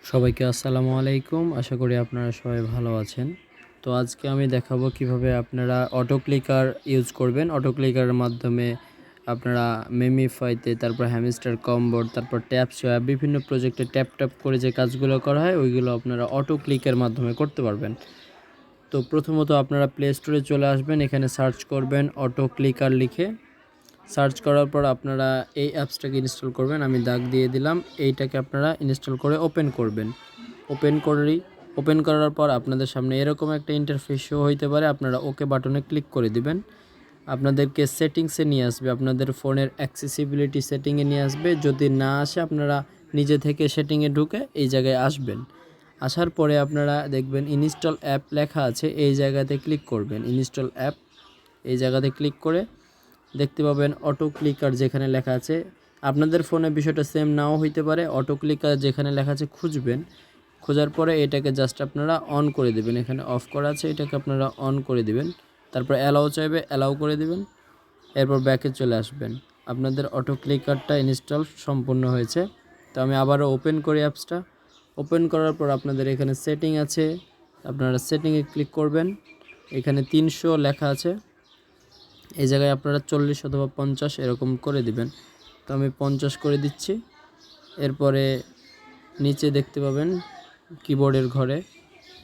সবাইকে আসসালামু আলাইকুম। আশা করি আপনারা সবাই ভালো আছেন। তো আজকে আমি দেখাবো কিভাবে আপনারা অটো ক্লিকার ইউজ করবেন। অটো ক্লিকারের মাধ্যমে আপনারা মেমিফাইতে, তারপর হ্যামস্টার কমবোর্ড, তারপর ট্যাপ সোয়াপ বিভিন্ন প্রজেক্টে ট্যাপ করে যে কাজগুলো করা হয় ওইগুলো আপনারা অটো ক্লিকের মাধ্যমে করতে পারবেন। তো প্রথমত আপনারা প্লে স্টোরে চলে আসবেন, এখানে সার্চ করবেন অটো ক্লিকার লিখে। সার্চ করার পর আপনারা এই অ্যাপসটাকে ইনস্টল করবেন। আমি দাগ দিয়ে দিলাম। এইটাকে আপনারা ইনস্টল করে ওপেন করবেন। ওপেন করার পর আপনাদের সামনে এরকম একটা ইন্টারফেস শো হইতে পারে। আপনারা ওকে বাটনে ক্লিক করে দিবেন। আপনাদেরকে সেটিংসে নিয়ে আসবে, আপনাদের ফোনের অ্যাক্সেসিবিলিটি সেটিংয়ে নিয়ে আসবে। যদি না আসে আপনারা নিজে থেকে সেটিংয়ে ঢুকে এই জায়গায় আসবেন। আসার পরে আপনারা দেখবেন ইনস্টল অ্যাপ লেখা আছে, এই জায়গাতে ক্লিক করবেন। ইনস্টল অ্যাপ এই জায়গাতে ক্লিক করে দেখতে পাবেন অটো ক্লিকার যেখানে লেখা আছে। আপনাদের ফোনে বিষয়টা সেম নাও হইতে পারে। অটো ক্লিকার যেখানে লেখা আছে খুঁজবেন, খোঁজার পরে এটাকে জাস্ট আপনারা অন করে দেবেন। এখানে অফ করা আছে, এটাকে আপনারা অন করে দিবেন। তারপর অ্যালাউ চাইবে, অ্যালাউ করে দিবেন। এরপর ব্যাকে চলে আসবেন। আপনাদের অটো ক্লিকারটা ইনস্টল সম্পূর্ণ হয়েছে। তো আমি আবারও ওপেন করি অ্যাপসটা। ওপেন করার পর আপনাদের এখানে সেটিং আছে, আপনারা সেটিংয়ে ক্লিক করবেন। এখানে 300 লেখা আছে, এই জায়গায় আপনারা 40 অথবা 50 এরকম করে দিবেন। তো আমি 50 করে দিচ্ছি। এরপরে নিচে দেখতে পাবেন কিবোর্ডের ঘরে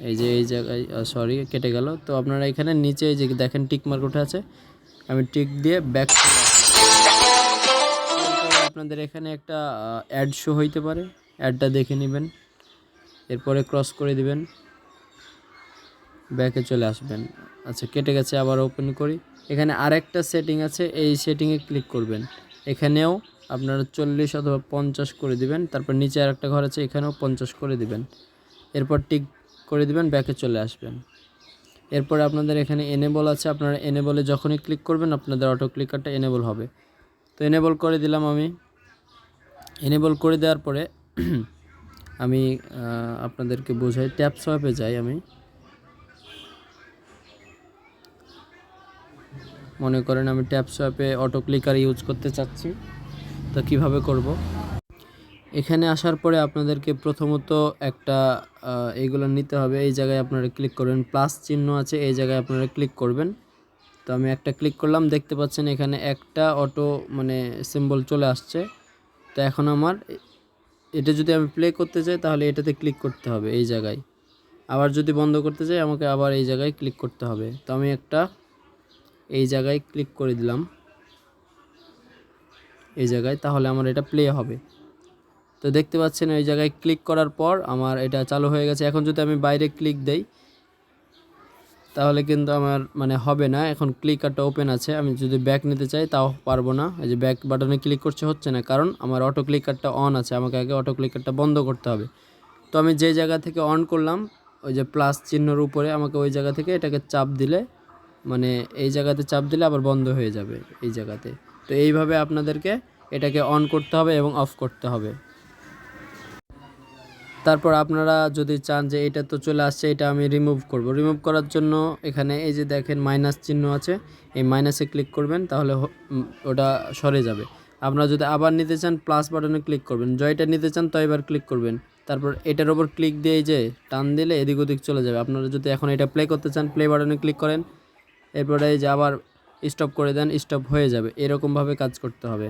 এই যে এই জায়গায় সরি কেটে গেল। তো আপনারা এখানে নিচে এই যে দেখেন টিক মার্ক উঠে আছে, আমি টিক দিয়ে ব্যাক আপনাদের এখানে একটা অ্যাড শো হইতে পারে, অ্যাডটা দেখে নেবেন। এরপরে ক্রস করে দিবেন, ব্যাকে চলে আসবেন। আচ্ছা কেটে গেছে, আবার ওপেন করি। এখানে আরেকটা সেটিং আছে, এই সেটিংয়ে ক্লিক করবেন। এখানেও আপনারা 40 অথবা 50 করে দিবেন। তারপর নিচে আরেকটা ঘর আছে, এখানেও 50 করে দিবেন। এরপর টিক করে দিবেন, ব্যাকে চলে আসবেন। এরপর আপনাদের এখানে এনেবল আছে, আপনারা এনেবলে যখনই ক্লিক করবেন আপনাদের অটো ক্লিকারটা এনেবল হবে। তো এনেবল করে দিলাম আমি। এনেবল করে দেওয়ার পরে আমি আপনাদেরকে বোঝাই, ট্যাপ সোয়াপে যাই। আমি মনে করেন আমি ট্যাপ সোয়াপে অটো ক্লিকার ইউজ করতে চাচ্ছি, তো কিভাবে করব। এখানে আসার পরে আপনাদেরকে প্রথমত একটা এইগুলো নিতে হবে। এই জায়গায় আপনারা ক্লিক করবেন, প্লাস চিহ্ন আছে, এই জায়গায় আপনারা ক্লিক করবেন। তো আমি একটা ক্লিক করলাম, দেখতে পাচ্ছেন এখানে একটা অটো মানে সিম্বল চলে আসছে। তো এখন আমার এটা যদি আমি প্লে করতে চাই তাহলে এটাতে ক্লিক করতে হবে এই জায়গায়। আবার যদি বন্ধ করতে চাই আমাকে আবার এই জায়গায় ক্লিক করতে হবে। তো আমি একটা এই জায়গায় ক্লিক করে দিলাম, এই জায়গায়, তাহলে আমার এটা প্লে হবে। তো দেখতে পাচ্ছেন এই জায়গায় ক্লিক করার পর আমার এটা চালু হয়ে গেছে। এখন যদি আমি বাইরে ক্লিক দেই তাহলে কিন্তু আমার মানে হবে না। এখন ক্লিকারটা ওপেন আছে, আমি যদি ব্যাক নিতে চাই তাও পারবো না। এই যে ব্যাক বাটনে ক্লিক করছে, হচ্ছে না, কারণ আমার অটো ক্লিকারটা অন আছে। আমাকে আগে অটো ক্লিকারটা বন্ধ করতে হবে। তো আমি যে জায়গা থেকে অন করলাম ওই যে প্লাস চিহ্নর উপরে, আমাকে ওই জায়গা থেকে এটাকে চাপ দিলে মানে এই জায়গাতে চাপ দিলে আবার বন্ধ হয়ে যাবে এই জায়গাতে। তো এইভাবে আপনাদেরকে এটাকে অন করতে হবে এবং অফ করতে হবে। তারপর আপনারা যদি চান যে এটা তো চলে আসছে, এটা আমি রিমুভ করব। রিমুভ করার জন্য এখানে এই যে দেখেন মাইনাস চিহ্ন আছে, এই মাইনাসে ক্লিক করবেন, তাহলে ওটা সরে যাবে। আপনারা যদি আবার নিতে চান প্লাস বাটনে ক্লিক করবেন। জয়টা নিতে চান তো এবার ক্লিক করবেন। তারপর এটার ওপর ক্লিক দিয়ে এই যে টান দিলে এদিক ওদিক চলে যাবে। আপনারা যদি এখন এটা প্লে করতে চান প্লে বাটনে ক্লিক করেন, এরপরে এই যে আবার স্টপ করে দেন, স্টপ হয়ে যাবে। এরকমভাবে কাজ করতে হবে।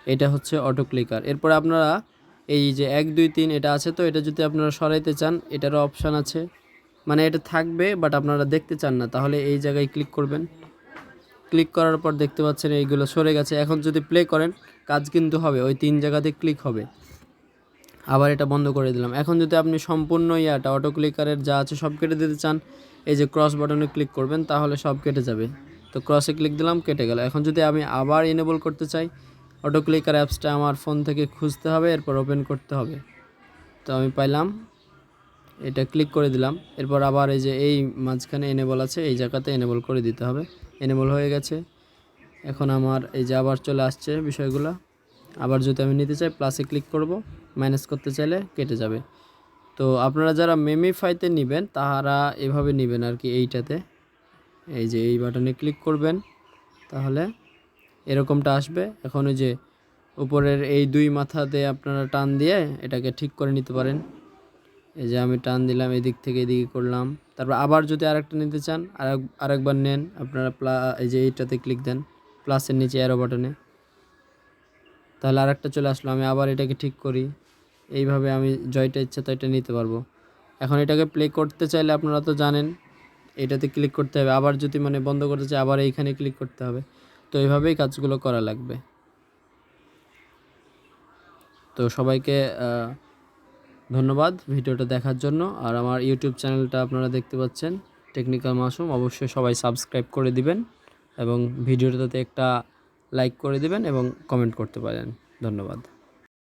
এটা হচ্ছে অটো ক্লিকার। এরপর আপনারা এই যে 1 2 3 এটা আছে, তো এটা যদি আপনারা সরাইতে চান এটারও অপশান আছে। মানে এটা থাকবে বাট আপনারা দেখতে চান না, তাহলে এই জায়গায় ক্লিক করবেন। ক্লিক করার পর দেখতে পাচ্ছেন এইগুলো সরে গেছে। এখন যদি প্লে করেন কাজ কিন্তু হবে, ওই 3 জায়গাতে ক্লিক হবে। আবার এটা বন্ধ করে দিলাম। এখন যদি আপনি সম্পূর্ণ ইয়াটা অটো ক্লিকারের যা আছে সব কেটে দিতে চান, এই যে ক্রস বাটনে ক্লিক করবেন, তাহলে সব কেটে যাবে। তো ক্রসে ক্লিক দিলাম, কেটে গেল। এখন যদি আমি আবার এনেবল করতে চাই, অটো ক্লিকার অ্যাপসটা আমার ফোন থেকে খুঁজতে হবে, এরপর ওপেন করতে হবে। তো আমি পাইলাম, এটা ক্লিক করে দিলাম। এরপর আবার এই যে এই মাঝখানে এনেবল আছে, এই জায়গাতে এনেবল করে দিতে হবে। এনেবল হয়ে গেছে। এখন আমার এই যে আবার চলে আসছে বিষয়গুলো। আবার যদি আমি নিতে চাই প্লাসে ক্লিক করব, মাইনাস করতে চাইলে কেটে যাবে। তো আপনারা যারা মেমিফাইতে নেবেন তারা এভাবে নেবেন আর কি। এইটাতে এই যে এই বাটনে ক্লিক করবেন, তাহলে এরকমটা আসবে। এখন ওই যে উপরের এই দুই মাথাতে আপনারা টান দিয়ে এটাকে ঠিক করে নিতে পারেন। এই যে আমি টান দিলাম, এদিক থেকে এদিকে করলাম। তারপর আবার যদি আরেকটা নিতে চান আরেকবার নেন, আপনারা এই যে এইটাতে ক্লিক দেন, প্লাসের নিচে অ্যারো বাটনে, তাহলে আরেকটা চলে আসলো। আমি আবার এটাকে ঠিক করি। এইভাবে আমি জয়টা ইচ্ছা তো এটা নিতে পারবো। এখন এটাকে প্লে করতে চাইলে আপনারা তো জানেন এটাতে ক্লিক করতে হবে, আবার যদি মানে বন্ধ করতে চাই আবার এইখানে ক্লিক করতে হবে। তো এইভাবেই কাজগুলো করা লাগবে। তো সবাইকে ধন্যবাদ ভিডিওটা দেখার জন্য। আর আমার ইউটিউব চ্যানেলটা আপনারা দেখতে পাচ্ছেন টেকনিক্যাল মাসুম, অবশ্যই সবাই সাবস্ক্রাইব করে দিবেন এবং ভিডিওটাতে একটা লাইক করে দিবেন এবং কমেন্ট করতে পারেন। ধন্যবাদ।